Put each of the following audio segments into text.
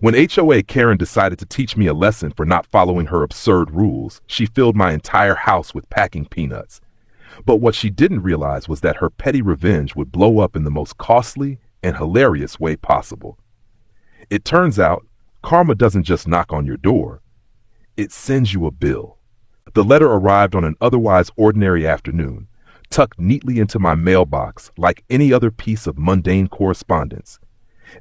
When HOA Karen decided to teach me a lesson for not following her absurd rules, she filled my entire house with packing peanuts. But what she didn't realize was that her petty revenge would blow up in the most costly and hilarious way possible. It turns out, karma doesn't just knock on your door, it sends you a bill. The letter arrived on an otherwise ordinary afternoon, tucked neatly into my mailbox like any other piece of mundane correspondence.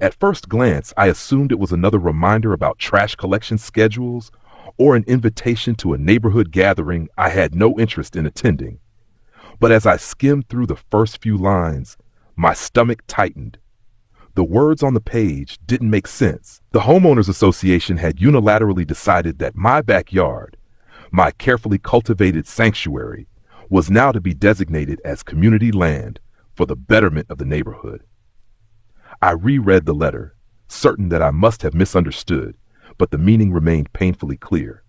At first glance, I assumed it was another reminder about trash collection schedules or an invitation to a neighborhood gathering I had no interest in attending. But as I skimmed through the first few lines, my stomach tightened. The words on the page didn't make sense. The Homeowners Association had unilaterally decided that my backyard, my carefully cultivated sanctuary, was now to be designated as community land for the betterment of the neighborhood. I reread the letter, certain that I must have misunderstood, but the meaning remained painfully clear.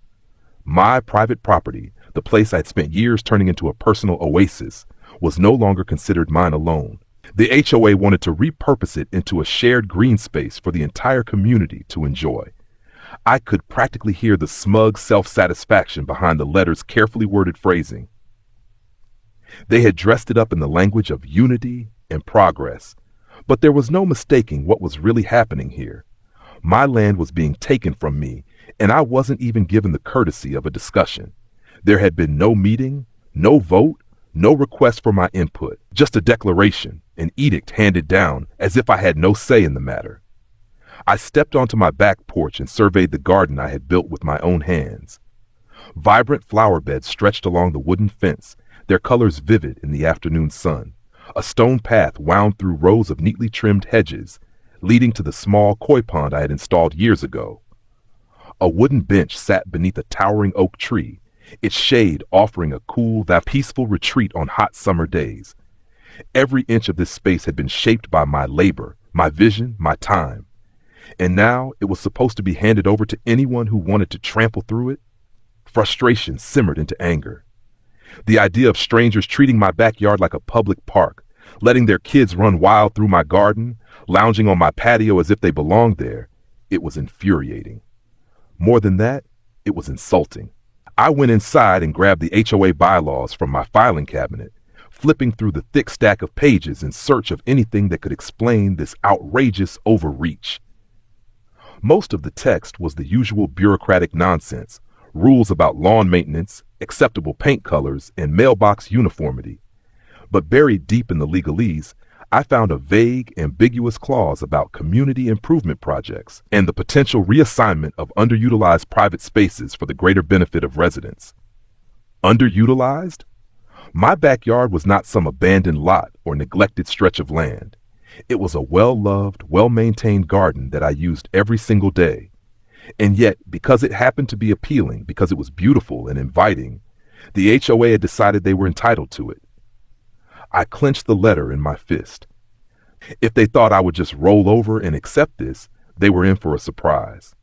My private property, the place I'd spent years turning into a personal oasis, was no longer considered mine alone. The HOA wanted to repurpose it into a shared green space for the entire community to enjoy. I could practically hear the smug self-satisfaction behind the letter's carefully worded phrasing. They had dressed it up in the language of unity and progress, but there was no mistaking what was really happening here. My land was being taken from me, and I wasn't even given the courtesy of a discussion. There had been no meeting, no vote, no request for my input, just a declaration, an edict handed down as if I had no say in the matter. I stepped onto my back porch and surveyed the garden I had built with my own hands. Vibrant flower beds stretched along the wooden fence, their colors vivid in the afternoon sun. A stone path wound through rows of neatly trimmed hedges, leading to the small koi pond I had installed years ago. A wooden bench sat beneath a towering oak tree, its shade offering a cool, peaceful retreat on hot summer days. Every inch of this space had been shaped by my labor, my vision, my time. And now it was supposed to be handed over to anyone who wanted to trample through it? Frustration simmered into anger. The idea of strangers treating my backyard like a public park, letting their kids run wild through my garden, lounging on my patio as if they belonged there, it was infuriating. More than that, it was insulting. I went inside and grabbed the HOA bylaws from my filing cabinet, flipping through the thick stack of pages in search of anything that could explain this outrageous overreach. Most of the text was the usual bureaucratic nonsense, rules about lawn maintenance, acceptable paint colors, and mailbox uniformity. But buried deep in the legalese, I found a vague, ambiguous clause about community improvement projects and the potential reassignment of underutilized private spaces for the greater benefit of residents. Underutilized? My backyard was not some abandoned lot or neglected stretch of land. It was a well-loved, well-maintained garden that I used every single day. And yet, because it happened to be appealing, because it was beautiful and inviting, the HOA had decided they were entitled to it. I clenched the letter in my fist. If they thought I would just roll over and accept this, they were in for a surprise.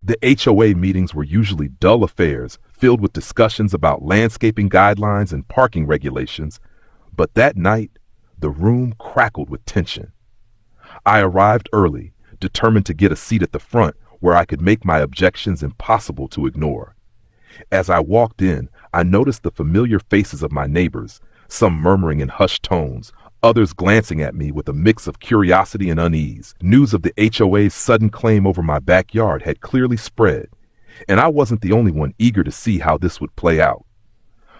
The HOA meetings were usually dull affairs filled with discussions about landscaping guidelines and parking regulations, but that night, the room crackled with tension. I arrived early, determined to get a seat at the front where I could make my objections impossible to ignore. As I walked in, I noticed the familiar faces of my neighbors, some murmuring in hushed tones, others glancing at me with a mix of curiosity and unease. News of the HOA's sudden claim over my backyard had clearly spread, and I wasn't the only one eager to see how this would play out.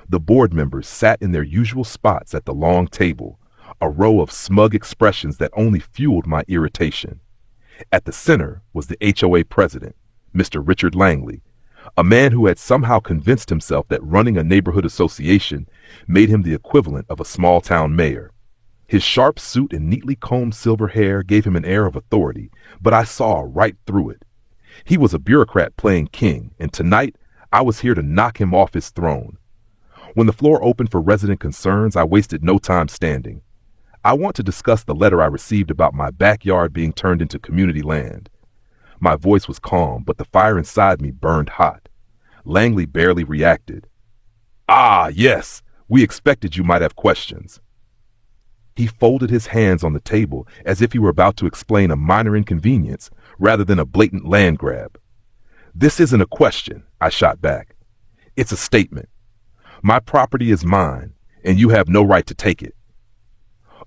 The board members sat in their usual spots at the long table, a row of smug expressions that only fueled my irritation. At the center was the HOA president, Mr. Richard Langley, a man who had somehow convinced himself that running a neighborhood association made him the equivalent of a small-town mayor. His sharp suit and neatly combed silver hair gave him an air of authority, but I saw right through it. He was a bureaucrat playing king, and tonight I was here to knock him off his throne. When the floor opened for resident concerns, I wasted no time standing. I want to discuss the letter I received about my backyard being turned into community land. My voice was calm, but the fire inside me burned hot. Langley barely reacted. "Ah, yes, we expected you might have questions." He folded his hands on the table as if he were about to explain a minor inconvenience rather than a blatant land grab. This isn't a question, I shot back. It's a statement. My property is mine, and you have no right to take it.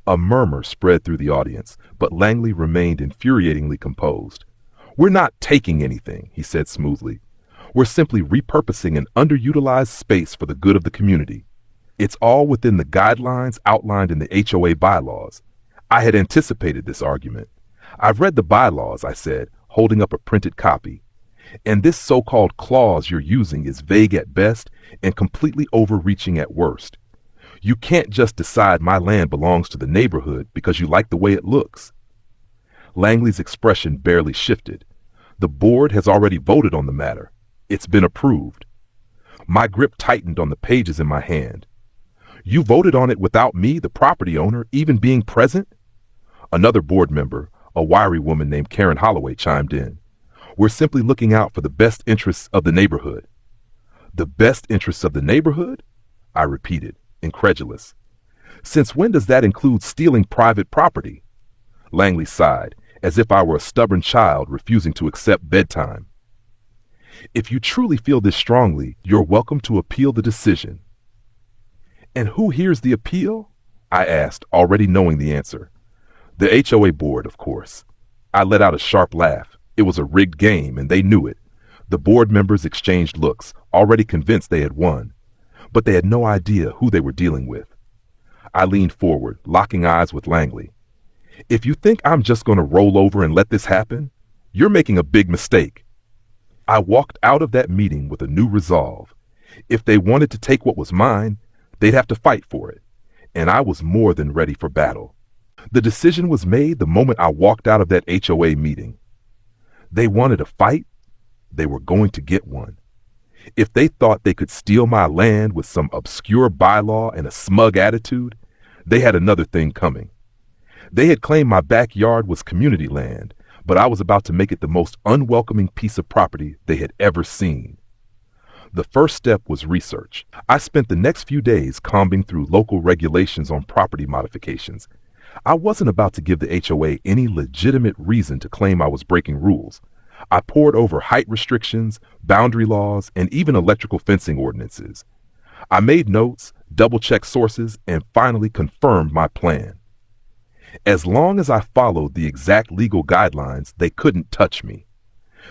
A murmur spread through the audience, but Langley remained infuriatingly composed. We're not taking anything, he said smoothly. We're simply repurposing an underutilized space for the good of the community. It's all within the guidelines outlined in the HOA bylaws. I had anticipated this argument. I've read the bylaws, I said, holding up a printed copy. And this so-called clause you're using is vague at best and completely overreaching at worst. You can't just decide my land belongs to the neighborhood because you like the way it looks. Langley's expression barely shifted. The board has already voted on the matter. It's been approved. My grip tightened on the pages in my hand. You voted on it without me, the property owner, even being present? Another board member, a wiry woman named Karen Holloway, chimed in. We're simply looking out for the best interests of the neighborhood. The best interests of the neighborhood? I repeated, incredulous. Since when does that include stealing private property? Langley sighed, as if I were a stubborn child refusing to accept bedtime. If you truly feel this strongly, you're welcome to appeal the decision. And who hears the appeal? I asked, already knowing the answer. The HOA board, of course. I let out a sharp laugh. It was a rigged game, and they knew it. The board members exchanged looks, already convinced they had won. But they had no idea who they were dealing with. I leaned forward, locking eyes with Langley. If you think I'm just going to roll over and let this happen, you're making a big mistake. I walked out of that meeting with a new resolve. If they wanted to take what was mine, they'd have to fight for it, and I was more than ready for battle. The decision was made the moment I walked out of that HOA meeting. They wanted a fight. They were going to get one. If they thought they could steal my land with some obscure bylaw and a smug attitude, they had another thing coming. They had claimed my backyard was community land, but I was about to make it the most unwelcoming piece of property they had ever seen. The first step was research. I spent the next few days combing through local regulations on property modifications. I wasn't about to give the HOA any legitimate reason to claim I was breaking rules. I pored over height restrictions, boundary laws, and even electrical fencing ordinances. I made notes, double-checked sources, and finally confirmed my plan. As long as I followed the exact legal guidelines, they couldn't touch me.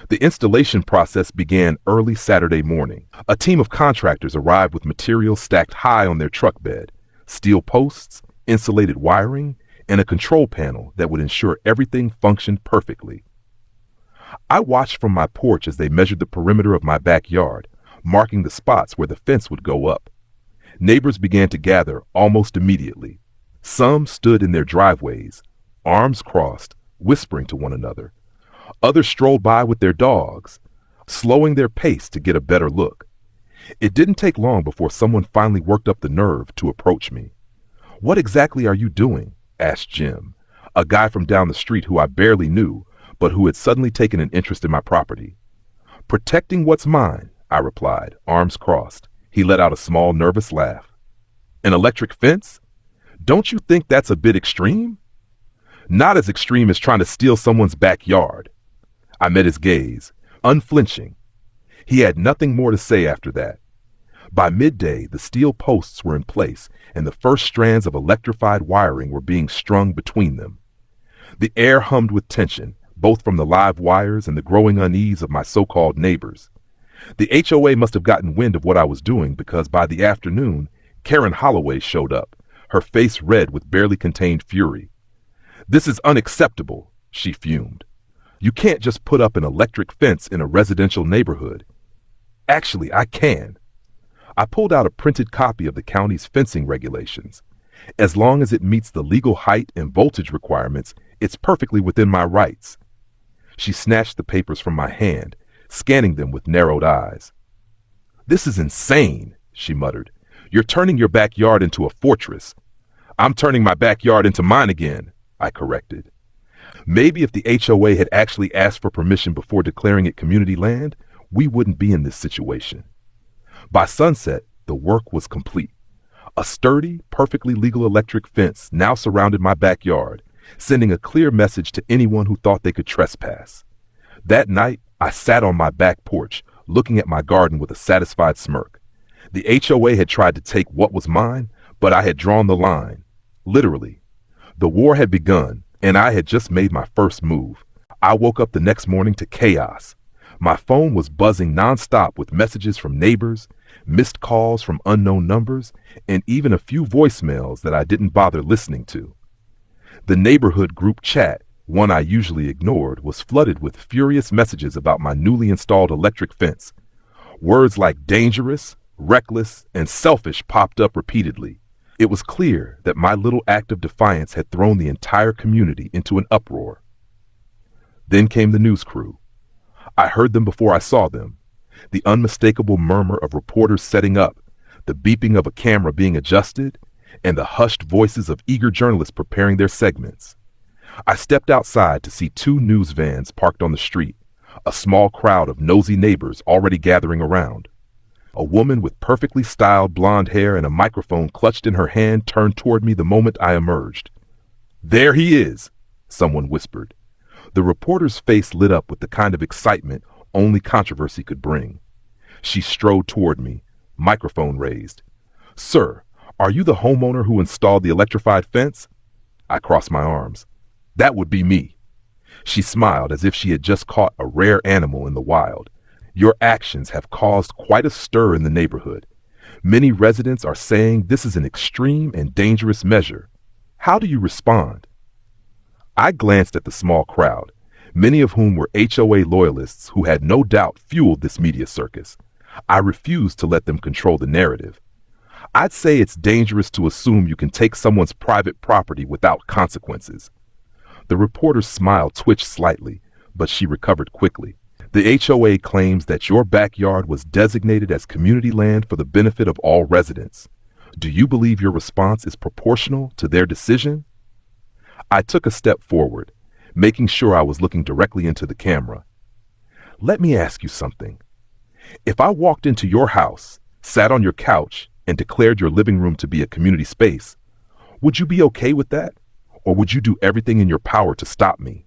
The installation process began early Saturday morning. A team of contractors arrived with materials stacked high on their truck bed, steel posts, insulated wiring, and a control panel that would ensure everything functioned perfectly. I watched from my porch as they measured the perimeter of my backyard, marking the spots where the fence would go up. Neighbors began to gather almost immediately. Some stood in their driveways, arms crossed, whispering to one another. Others strolled by with their dogs, slowing their pace to get a better look. It didn't take long before someone finally worked up the nerve to approach me. "What exactly are you doing?" asked Jim, a guy from down the street who I barely knew, but who had suddenly taken an interest in my property. "Protecting what's mine," I replied, arms crossed. He let out a small, nervous laugh. "An electric fence? Don't you think that's a bit extreme?" "Not as extreme as trying to steal someone's backyard." I met his gaze, unflinching. He had nothing more to say after that. By midday, the steel posts were in place, and the first strands of electrified wiring were being strung between them. The air hummed with tension, both from the live wires and the growing unease of my so-called neighbors. The HOA must have gotten wind of what I was doing because by the afternoon, Karen Holloway showed up, her face red with barely contained fury. "This is unacceptable," she fumed. "You can't just put up an electric fence in a residential neighborhood." "Actually, I can." I pulled out a printed copy of the county's fencing regulations. As long as it meets the legal height and voltage requirements, it's perfectly within my rights. She snatched the papers from my hand, scanning them with narrowed eyes. "This is insane," she muttered. "You're turning your backyard into a fortress." "I'm turning my backyard into mine again," I corrected. Maybe if the HOA had actually asked for permission before declaring it community land, we wouldn't be in this situation. By sunset, the work was complete. A sturdy, perfectly legal electric fence now surrounded my backyard, sending a clear message to anyone who thought they could trespass. That night, I sat on my back porch, looking at my garden with a satisfied smirk. The HOA had tried to take what was mine, but I had drawn the line. Literally. The war had begun, and I had just made my first move. I woke up the next morning to chaos. My phone was buzzing nonstop with messages from neighbors, missed calls from unknown numbers, and even a few voicemails that I didn't bother listening to. The neighborhood group chat, one I usually ignored, was flooded with furious messages about my newly installed electric fence. Words like dangerous, reckless, and selfish popped up repeatedly. It was clear that my little act of defiance had thrown the entire community into an uproar. Then came the news crew. I heard them before I saw them. The unmistakable murmur of reporters setting up, the beeping of a camera being adjusted, and the hushed voices of eager journalists preparing their segments. I stepped outside to see two news vans parked on the street, a small crowd of nosy neighbors already gathering around. A woman with perfectly styled blonde hair and a microphone clutched in her hand turned toward me the moment I emerged. "There he is," someone whispered. The reporter's face lit up with the kind of excitement only controversy could bring. She strode toward me, microphone raised. "Sir, are you the homeowner who installed the electrified fence?" I crossed my arms. "That would be me." She smiled as if she had just caught a rare animal in the wild. "Your actions have caused quite a stir in the neighborhood. Many residents are saying this is an extreme and dangerous measure. How do you respond?" I glanced at the small crowd, many of whom were HOA loyalists who had no doubt fueled this media circus. I refused to let them control the narrative. I'd say it's dangerous to assume you can take someone's private property without consequences. The reporter's smile twitched slightly, but she recovered quickly. "The HOA claims that your backyard was designated as community land for the benefit of all residents. Do you believe your response is proportional to their decision?" I took a step forward, making sure I was looking directly into the camera. "Let me ask you something. If I walked into your house, sat on your couch, and declared your living room to be a community space, would you be okay with that? Or would you do everything in your power to stop me?"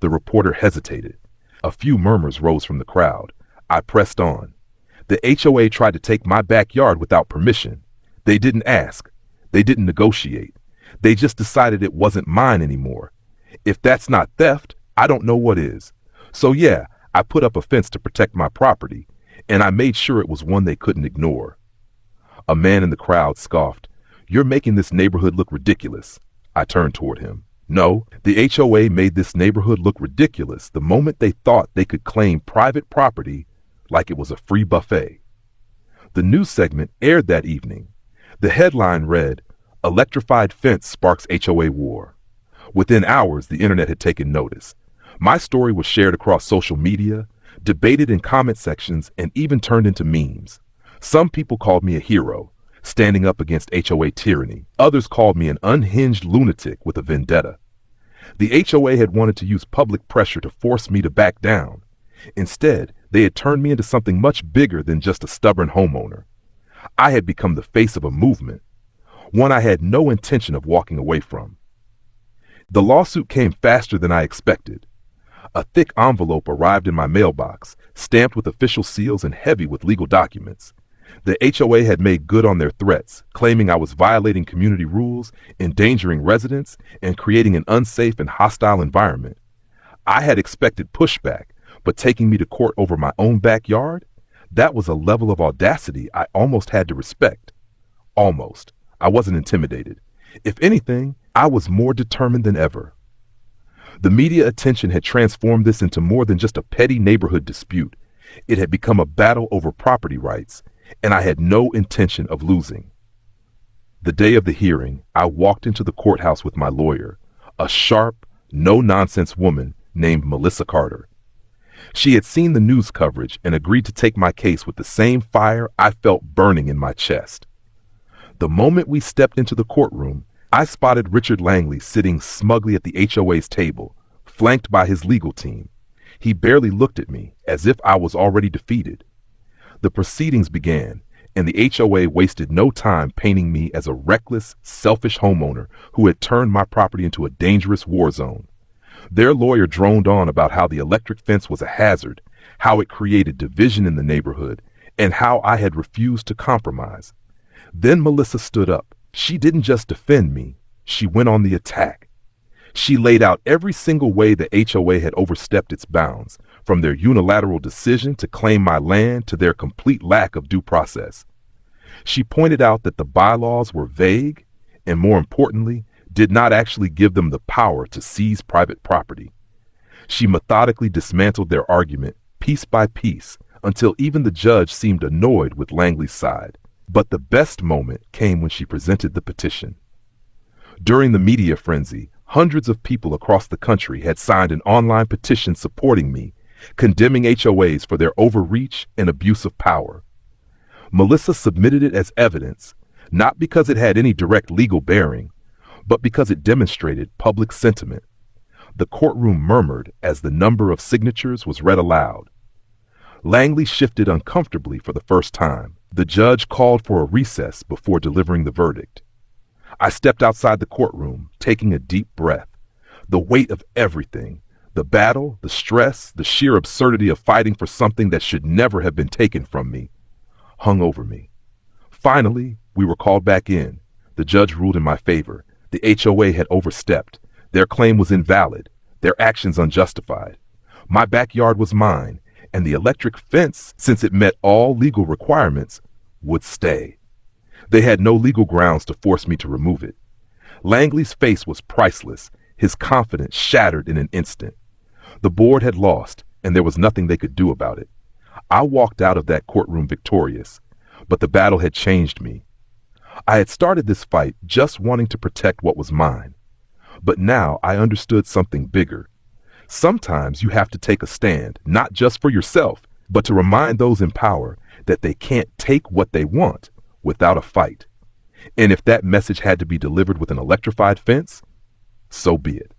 The reporter hesitated. A few murmurs rose from the crowd. I pressed on. "The HOA tried to take my backyard without permission. They didn't ask. They didn't negotiate. They just decided it wasn't mine anymore. If that's not theft, I don't know what is. So yeah, I put up a fence to protect my property, and I made sure it was one they couldn't ignore." A man in the crowd scoffed. "You're making this neighborhood look ridiculous." I turned toward him. "No, the HOA made this neighborhood look ridiculous the moment they thought they could claim private property like it was a free buffet." The news segment aired that evening. The headline read, "Electrified Fence Sparks HOA War." Within hours, the internet had taken notice. My story was shared across social media, debated in comment sections, and even turned into memes. Some people called me a hero, standing up against HOA tyranny. Others called me an unhinged lunatic with a vendetta. The HOA had wanted to use public pressure to force me to back down. Instead, they had turned me into something much bigger than just a stubborn homeowner. I had become the face of a movement, one I had no intention of walking away from. The lawsuit came faster than I expected. A thick envelope arrived in my mailbox, stamped with official seals and heavy with legal documents. The HOA had made good on their threats, claiming I was violating community rules, endangering residents, and creating an unsafe and hostile environment. I had expected pushback, but taking me to court over my own backyard? That was a level of audacity I almost had to respect. Almost. I wasn't intimidated. If anything, I was more determined than ever. The media attention had transformed this into more than just a petty neighborhood dispute. It had become a battle over property rights, and I had no intention of losing. The day of the hearing, I walked into the courthouse with my lawyer, a sharp, no-nonsense woman named Melissa Carter. She had seen the news coverage and agreed to take my case with the same fire I felt burning in my chest. The moment we stepped into the courtroom, I spotted Richard Langley sitting smugly at the HOA's table, flanked by his legal team. He barely looked at me, as if I was already defeated. The proceedings began, and the HOA wasted no time painting me as a reckless, selfish homeowner who had turned my property into a dangerous war zone. Their lawyer droned on about how the electric fence was a hazard, how it created division in the neighborhood, and how I had refused to compromise. Then Melissa stood up. She didn't just defend me, she went on the attack. She laid out every single way the HOA had overstepped its bounds, from their unilateral decision to claim my land to their complete lack of due process. She pointed out that the bylaws were vague and, more importantly, did not actually give them the power to seize private property. She methodically dismantled their argument piece by piece until even the judge seemed annoyed with Langley's side. But the best moment came when she presented the petition. During the media frenzy, hundreds of people across the country had signed an online petition supporting me, condemning HOAs for their overreach and abuse of power. Melissa submitted it as evidence, not because it had any direct legal bearing, but because it demonstrated public sentiment. The courtroom murmured as the number of signatures was read aloud. Langley shifted uncomfortably for the first time. The judge called for a recess before delivering the verdict. I stepped outside the courtroom, taking a deep breath. The weight of everything, the battle, the stress, the sheer absurdity of fighting for something that should never have been taken from me, hung over me. Finally, we were called back in. The judge ruled in my favor. The HOA had overstepped. Their claim was invalid, their actions unjustified. My backyard was mine, and the electric fence, since it met all legal requirements, would stay. They had no legal grounds to force me to remove it. Langley's face was priceless, his confidence shattered in an instant. The board had lost, and there was nothing they could do about it. I walked out of that courtroom victorious, but the battle had changed me. I had started this fight just wanting to protect what was mine. But now I understood something bigger. Sometimes you have to take a stand, not just for yourself, but to remind those in power that they can't take what they want without a fight. And if that message had to be delivered with an electrified fence, so be it.